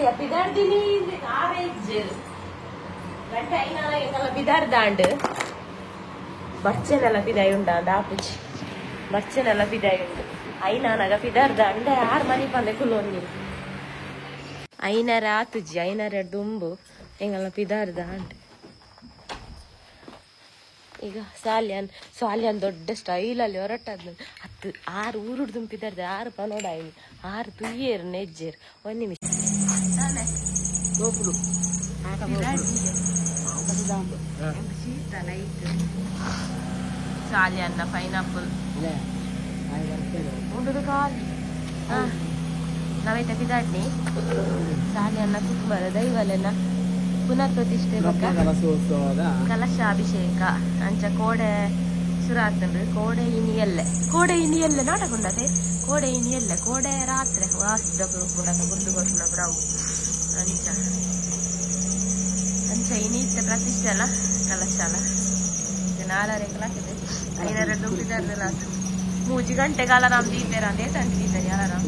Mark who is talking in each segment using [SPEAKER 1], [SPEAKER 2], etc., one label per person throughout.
[SPEAKER 1] ya pidar dini average ganta ina kala pidar dand barchenala pidai unda dapuchi barchenala pidai undu aina naga pidar dand yaar mani pande kulonni aina raatuji aina re dumbu engala pidar dand ಈಗ ಸಾಲ್ಯಾನ್ ದೊಡ್ಡ ಸ್ಟೈಲಲ್ಲಿ ಹೊರಟದ್ದು 6 ಊರುಡ್ ದುಂಪಿದಾರ್ದೆ 6 ಪನೋಡಾಯಿ 6 ತುಯ್ಯೇರು ನೆಜ್ಜೇರು 1 ನಿಮಿಷ ಗೋಪುಡು ಸಾಲ್ಯಾನ್ನ pineapple ಉಂಡುದು ಕಾಲಿ ನಾವೈತೆ ಪಿದಾಡ್ನಿ ಸಾಲ್ಯಾನ್ನ ಕುಕ್ಮರ ದೈವಲೆನ ಪುನಃ ಪ್ರತಿಷ್ಠೆ ಕಲಶಾಭಿಷೇಕ ಅಂಚ ಕೋಡೆ ಸುರಾತಂದ್ರೆ ಕೋಡೆ ಇನಿಯಲ್ಲೆ ನಾಟಕೊಂಡದೆ ಕೋಡೆ ಇನಿಯಲ್ಲೆ ಕೋಡೆ ರಾತ್ರಿ ವಾಸಿದ ಗುರ್ದು ಕೊಟ್ಟು ಬ್ರವು ಅಂಚ ಇನಿತ್ತ ಪ್ರತಿಷ್ಠೆ ಅಲ್ಲ ಕಲಶಾಲ ನಾಳೆ ಕ್ಲಾಕಿದೆ 5 ದುಡ್ಡಿದ್ದಾರಲ್ಲ 3 ಗಂಟೆಗೆ ಅಲಾರಾಮ್ ದೀತೇರ ಅಂದೇ ತಂದಿದ್ದಾರೆ ಅಲಾರಾಮ್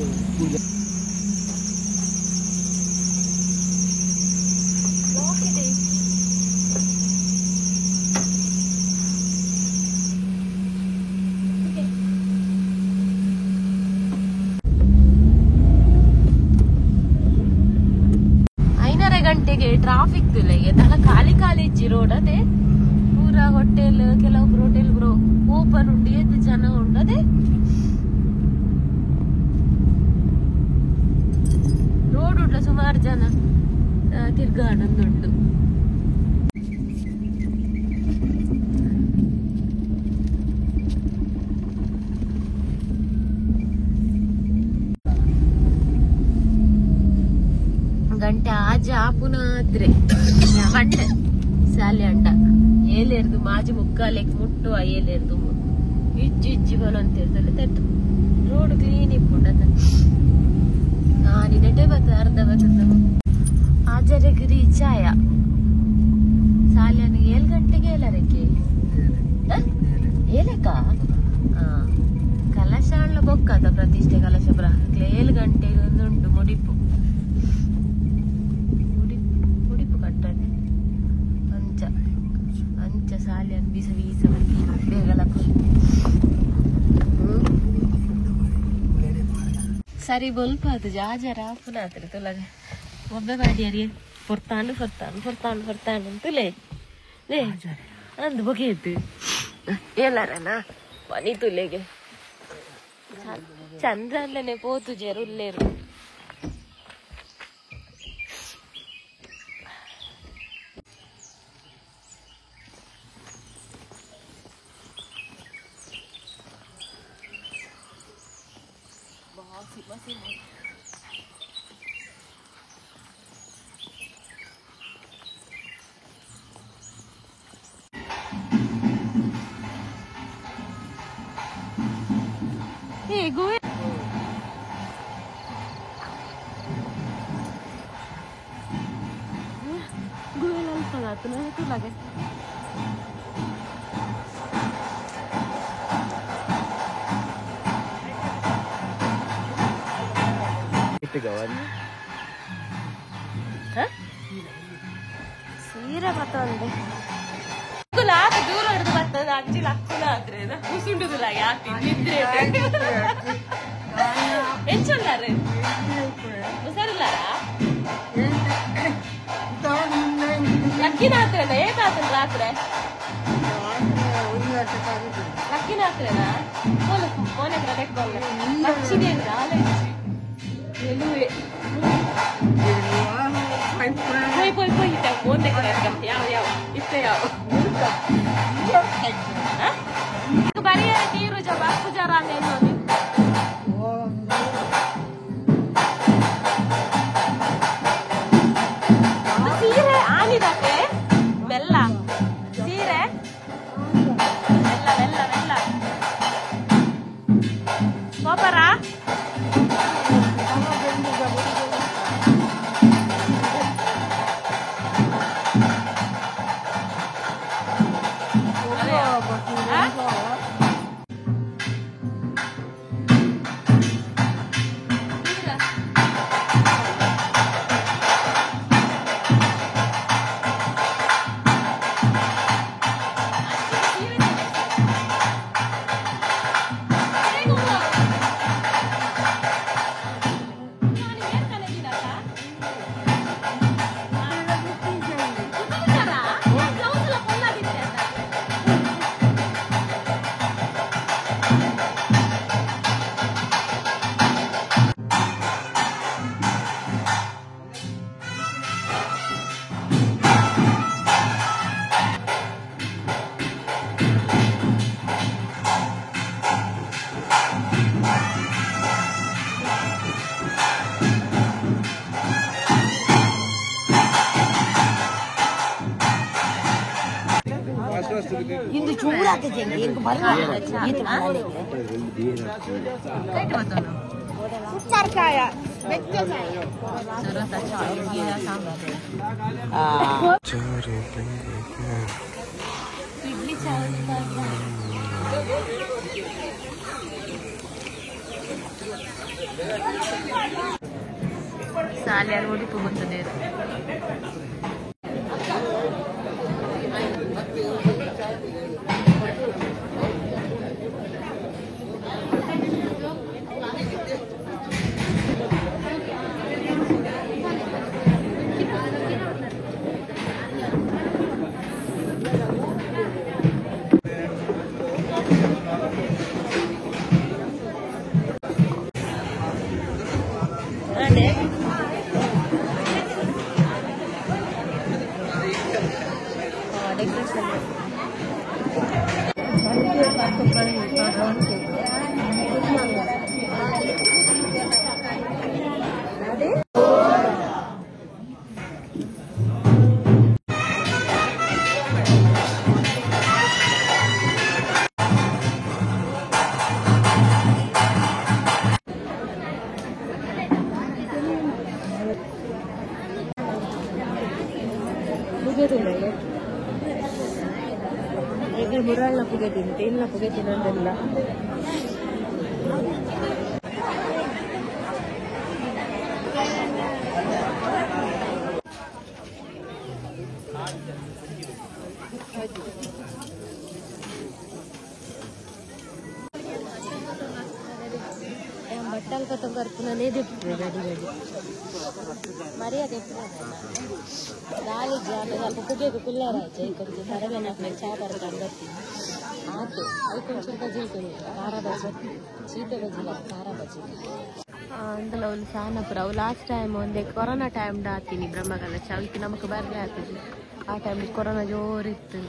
[SPEAKER 1] ಟ್ರಾಫಿಕ್ ತುಲೆಗೆ ಖಾಲಿ ಇಜ್ಜಿ ರೋಡ್ ಅದೇ ಪೂರಾ ಹೋಟೆಲ್ ಕೆಲವೊಬ್ರು ಹೋಟೆಲ್ ಓಪನ್ ಉಂಡು ಎದ್ದು ಜನ ಉಂಡು ಅದೇ ರೋಡ್ ಉಂಡ ಸುಮಾರು ಜನ ತಿರ್ಗಾಡೊಂದುಂಟು ಗಂಟೆ ಆಜ ಪುನಾದ್ರೆ ಗಂಟೆ ಸಾಲೆ ಅಂಡ ಏಲೇರ್ದು ಮಾಜಿ ಮುಕ್ಕಾಲೆಕ್ ಮುಟ್ಟುವ ಏಲೇರ್ದು ಇಜ್ಜಿ ಬಲಂತಿರ್ತಲ್ಲ ತಟ್ಟು ರೋಡ್ ಕ್ಲೀನ್ ಇಪ್ಪುಂಡ ನಾನಿ ನೆಟೆ ಬತ್ತ ಅರ್ಧ ಬರ್ತದ ಆಜರೆಗೆ ರೀಚ್ ಆಯ ಸಾಲೆನ 7 ಗಂಟೆಗೆ ಏಲರಕ್ಕೆ ಏಲಕ ಕಲಶ ಬೊಕ್ಕದ ಪ್ರತಿಷ್ಠೆ ಕಲಶ ಬ್ರ 7 ಗಂಟೆಗೆ ಒಂದುಂಟು ಮುಡಿಪು ಸಾಲಿಯನ್ ಬೀಸ ಬೇಗಲ ಸರಿ ಬೊಲ್ಪ ಅದು ಜಾಜರ ಪುನಾತ್ರ ತುಲಗ ಒಬ್ಬೆ ಬಾಡಿಯರಿ ಹೊರ್ತಾಂಡು ಅಂತಲೇ ಲೇ ಅಂದು ಬಗೆಯದ್ದು ಎಲ್ಲರನ ಪನಿ ತುಲೆಗೆ ಚಂದ್ರ ಅಲ್ಲನೆ ಪೋತು ಜರುಲ್ಲೇರು Gue langsung atau itu lagi. Itu kawan. Hah? Sira patron deh. Aku dulu ada patron aja laku nadre, na. Usundu dulu ya, tidre. Encolare. Usarlara. Lakkinaatrena ಏತಾತನ ರಾತ್ರೆ ಲಕ್ಕಿನಾತ್ರೆನಾ ಕೋಲು ಕೋನೆ ಪ್ರೊಟೆಕ್ಟ್ ಬಲ್ಲ ಲಕ್ಕಿನೇ ರಾಲೆ ಎಲುವೆ ಪೋಯ್ ಇತ್ತ ಕೋನೆ ಕರೆಕ್ಟ್ ಯಾವ ಇತ್ತೆ ಯಾವ ಬರಿಯ ನೀರು ಜಬಾ ಪೂಜಾರಾನೆ ನೋಡಿ ಸೀರೆ ಆನಿದಕ್ಕೆ ಬೆಲ್ಲ ಸೀರೆ ಬೆಲ್ಲ ಕೋಪರ
[SPEAKER 2] ಇಂದು ಚೂರಾತೆ ಜಂಗೆ ಇಂದು ಬರಲ್ಲ ಸರ್ಕಾಯ ಇಡ್ಲಿ ಸಾಲಿಯಾರು ಉಡುಪು ಬರ್ತದೆ ಈಗ ಮುರಾಳ್ನ ಪುಗೆ ತಿಂತೆ ಇಲ್ಲ ಪುಗೆ ತಿನ್ನೋದಿಲ್ಲ బట్టలు కథ కరుపుననే తిప్పుతుంది గడి గడి మరీ అది గాలి జాలి పుగ్గేకు పిల్లరాಯ್ತು కొంచెం సరగా నాకు నేను చేపడతాను బట్టి ఆకు అది కొంచెం బజ్జీలు ఖారా బజ్జీ చీత బజ్జీల ఖారా బజ్జీ అందులో ಒಂದು ಸಾನಪುರ ಅವು ಲಾಸ್ಟ್ ಟೈಮ್ ಒಂದೇ ಕೊರೋನಾ ಟೈಮ್ಡ ಹಾಕ್ತೀನಿ ಬ್ರಹ್ಮಗಲ್ಲ ಚೌಕಿ ನಮಗೆ ಬರಲೇ ಆಗ್ತದೆ ಆ ಟೈಮ್ ಕೊರೋನಾ ಜೋರಿತ್ತು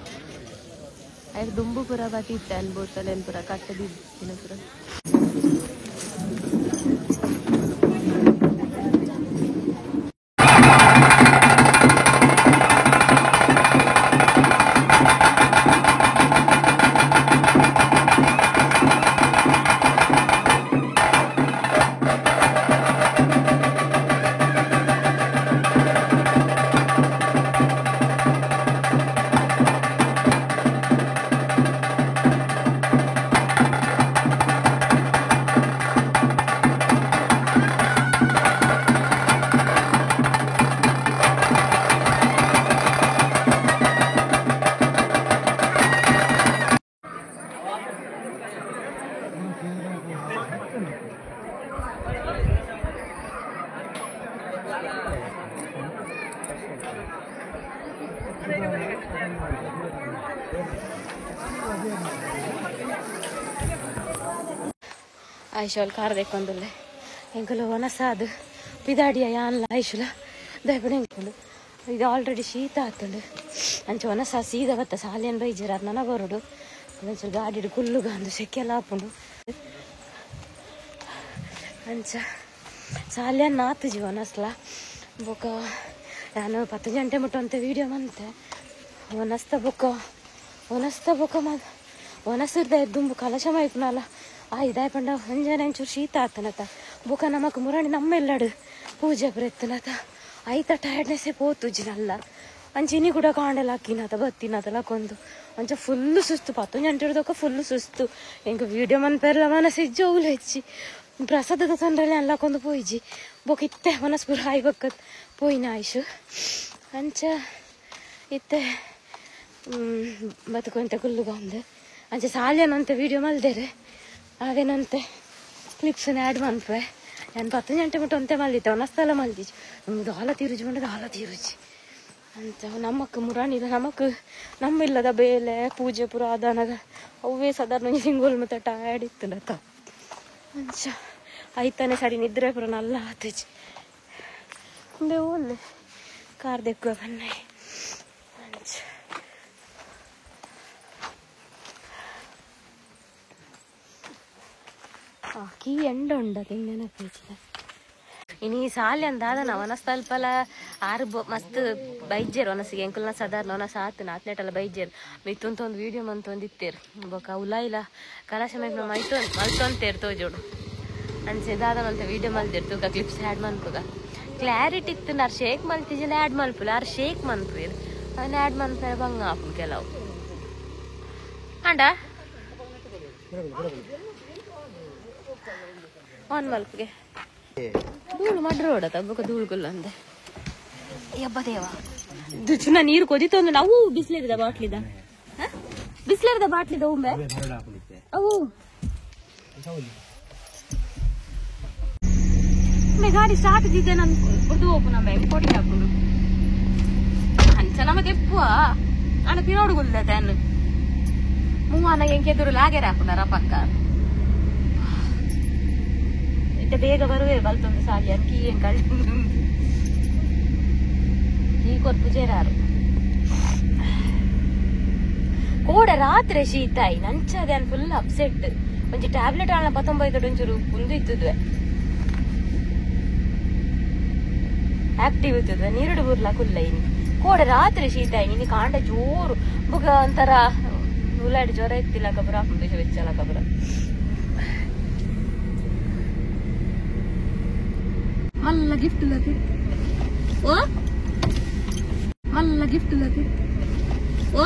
[SPEAKER 2] ಅದು ದುಂಬು ಪುರ ಬತ್ತಿತ್ತೆ ಅನ್ಬೋತಲೇನು ಪುರ ಕಟ್ಟದಿದ್ದಿನ ಪುರ ಆಯ್ಶಲ್ ಕಾರ್ ದೇಕೊಂದುಲ್ಲೆ ಎಂಕಲು ಒನಸಾದು ಪಿದಾಡಿಯ ಯಾನ್ಲ ಆಯ್ಶುಲ ದಯಪಡ ಎಂಕೊಂಡು ಇದು ಆಲ್ರೆಡಿ ಶೀತ ಆತುಂಡು ಅಂಚ ಒನಸ ಸೀದ ಬತ್ತ ಸಾಲಿಯನ್ ಬೈಜಿರ ನನ ಬರೋಡು ಒಂಚೂರು ಗಾಡಿ ಕುಲ್ಲುಗ ಅಂದು ಸೆಕ್ಕೆಲ್ಲ ಹಾಪುಂಡು ಅಂಚ ಸಾಲಿಯನ್ ನಾತುಜಿ ಒನಸ್ಲ ಬೊಕ ನಾನು 10 ಗಂಟೆ ಮುಟ್ಟಂತೆ ವೀಡಿಯೋ ಮಂತೆ ಒನಸ್ತ ಬೊಕ ಒನಸಿರ್ದ ಎದ್ದುಂಬು ಕಲಶ ಮೈಪುನಲ್ಲ ಇದಾಯ್ ಪಂಡ ಅಂಜನ ಒಂಚೂರು ಶೀತ ಆತನತ ಬೊಕ ನಮಕ್ ಮುರಾಣಿ ನಮ್ಮೆಲ್ಲಡು ಪೂಜೆ ಬರೆತ್ತನತ ಐತ ಟಯರ್ಡ್ನೆಸ್ಸೇ ಪೋತುಜಿನಲ್ಲ ಅಂಚಿನಿ ಕೂಡ ಕಾಂಡೆಲ್ಲ ಹಾಕಿನತ ಬತ್ತಿನತಲ್ಲ ಕೊಂದು ಅಂಚ ಫುಲ್ಲು ಸುಸ್ತು 10 ಗಂಟೆ ಹಿಡ್ದೊಕ ಫುಲ್ಲು ಸುಸ್ತು ಎಂಕ ವೀಡಿಯೋ ಮನ್ಪೆರ್ಲ ಮನಸ್ಸಿಜ್ಜ ಉಲು ಹೆಚ್ಚಿ ಪ್ರಸಾದದ ತೊಂದರೆ ಎಲ್ಲ ಕೊಂದು ಪೋಯ್ಜಿ ಬೊಕ ಇತ್ತೆ ಮನಸ್ಪುರ ಆಯ್ ಬಕ್ಕತ್ ಪೋಯ್ನ ಆಯ್ಶು ಅಂಚ ಇತ್ತೆ ಬದುಕೊಂತೆ ಕುಲ್ಲುಗ ಒಂದು ಅಂಚೆ ಸಾಲ್ಯನಂತೆ ವೀಡಿಯೋ ಮಲ್ದೇರೆ ಅವೇನಂತೆ ಕ್ಲಿಪ್ಸನ್ನ ಆ್ಯಡ್ ಮನ್ಪೆ ನಾನು 10 ಗಂಟೆ ಮುಟ್ಟ ಅಂತೆ ಮಲ್ದಿತ್ತೆ ಒನಸ್ತಲ ಮಲ್ದಿಜಿ ನಮ್ದು ಹಾಲ ತೀರುಜಿ ಬಂಡದ ಹಾಲ ತೀರುಜಿ ಅಂತ ನಮ್ಮಕ್ಕ ಮುರಾಣಿದ ನಮ್ಮಿಲ್ಲದ ಬೇಲೆ ಪೂಜೆ ಪುರ ಆದಾನಾಗ ಅವೇ ಸಾಧಾರಣ ಸಿಂಗೋಲ್ ಮತ್ತೆ ಟಯರ್ಡ್ ಇತ್ತು ನತ ಅಂಚ ಆಯ್ತಾನೆ ಸರಿ ನಿದ್ರೆ ಪುರ ನಲ್ಲ ಆತಜಿ ಮುಂದೆ ಓಲ್ಲೆ ಕಾರ್ ದೆಕ್ಕುವ ಬನ್ನೆ ಅಂಚ ಕೀ ಎಂಡ ಉಂಡ ತಿಂಗನ ಪೇಚಿದ ಇನ್ನು ಈ ಸಾಲಿ ಅಂದಾದ ಅವನಸ್ತ ಅಲ್ಪಲ ಆರು ಮಸ್ತ್ ಬೈಜೇರು ಒನಸಿಗೆ ಎಂಕುಲ್ನ ಸಾಧಾರಣ ಒನಸ ಆತನ ಅತ್ಲೆಟಲ್ಲ ಬೈಜೇರು ಮಿತ್ತೊಂದು ಒಂದು ವೀಡಿಯೋ ಮಂತೊಂದಿತ್ತೇರು ಬೊಕ ಉಲಾಯಿಲ ಕಲಾಶಮೈಕ್ ಮಲ್ತೊಂತೇರು ತೋಜೋಡು ಅನ್ಸೆ ದಾದನಂತ ವೀಡಿಯೋ ಮಲ್ತಿರು ತೂಕ ಕ್ಲಿಪ್ಸ್ ಆ್ಯಡ್ ಮನ್ಪುಗ ಕ್ಲಾರಿಟಿ ಇತ್ತು ನಾರು ಶೇಕ್ ಮಲ್ತಿಜಿನ ಆ್ಯಡ್ ಮಲ್ಪುಲ್ಲ ಆರು ಶೇಕ್ ಮನ್ಪುವೇರು ಅದನ್ನ ಆ್ಯಡ್ ಮನ್ಪೇರೆ ಬಂಗ ಆಪು ಕೆಲವು ಅಂಡ ಆನ್ ಮಲ್ಪಿಗೆ ಧೂಳು ಮಡ್ರ ಹೊಡತ ಬೊಕ ಧೂಳುಗುಲ್ಲ ಅಂದೆ ಯಬ್ಬ ದೇವ ಚುನ ನೀರು ಕೊದಿತೊಂದು ನಾವು ಬಿಸಿಲಿರದ ಬಾಟ್ಲಿದ ಬಿಸಿಲಿರದ ಬಾಟ್ಲಿದ ಉಂಬೆ ಅವು ಗಾಡಿ ಸ್ಟಾರ್ಟ್ ಇದ್ದಿದ್ದೆ ನಾನು ಕುಡ್ದು ಹೋಗು ನಮ್ಮ ಕೊಡಿ ಹಾಕೊಂಡು ಅಂಚ ನಮಗೆ ಎಪ್ಪುವ ಅಣ್ಣ ತಿರೋಡುಗುಲ್ಲ ಅನ್ನು ಮೂವನ ಎಂಕೆದುರು ಲಾಗೆರ ಹಾಕೊಂಡಾರ ಪಕ್ಕ ಇತ್ತೆ ಬೇಗ ಬರುವೆ ಬಲ್ತೊಂದು ಸಾಲಿ ಅಕ್ಕಿ ಏನ್ ಕಳ್ ಈ ಕೊರ್ಪು ಜೇರಾರು ಕೋಡ ರಾತ್ರಿ ಶೀತಾಯಿ ನಂಚದೆ ಅನ್ ಫುಲ್ ಅಪ್ಸೆಟ್ ಒಂಜಿ ಟ್ಯಾಬ್ಲೆಟ್ ಆಳ 19 ಒಂಚೂರು ಕುಂದು ಇತ್ತದ್ವೆ ಆಕ್ಟಿವ್ ಇರ್ತದೆ ನೀರುಡು ಬುರ್ಲ ಕುಲ್ಲ ಇನಿ ಕೋಡ ರಾತ್ರಿ ಶೀತ ಇನಿ ಕಾಂಡ ಜೋರು ಬುಗ ಒಂಥರ ಉಲಾಡಿ ಜ್ವರ ಎತ್ತಿಲ್ಲ ಕಬರ ಹಾಕೊಂಡು ಬೆಚ್ಚಲ ಕಬರ ಮಲ್ಲ ಗಿಫ್ಟ್ ಲತಿ ಓ ಮಲ್ಲ ಗಿಫ್ಟ್ ಲತಿ ಓ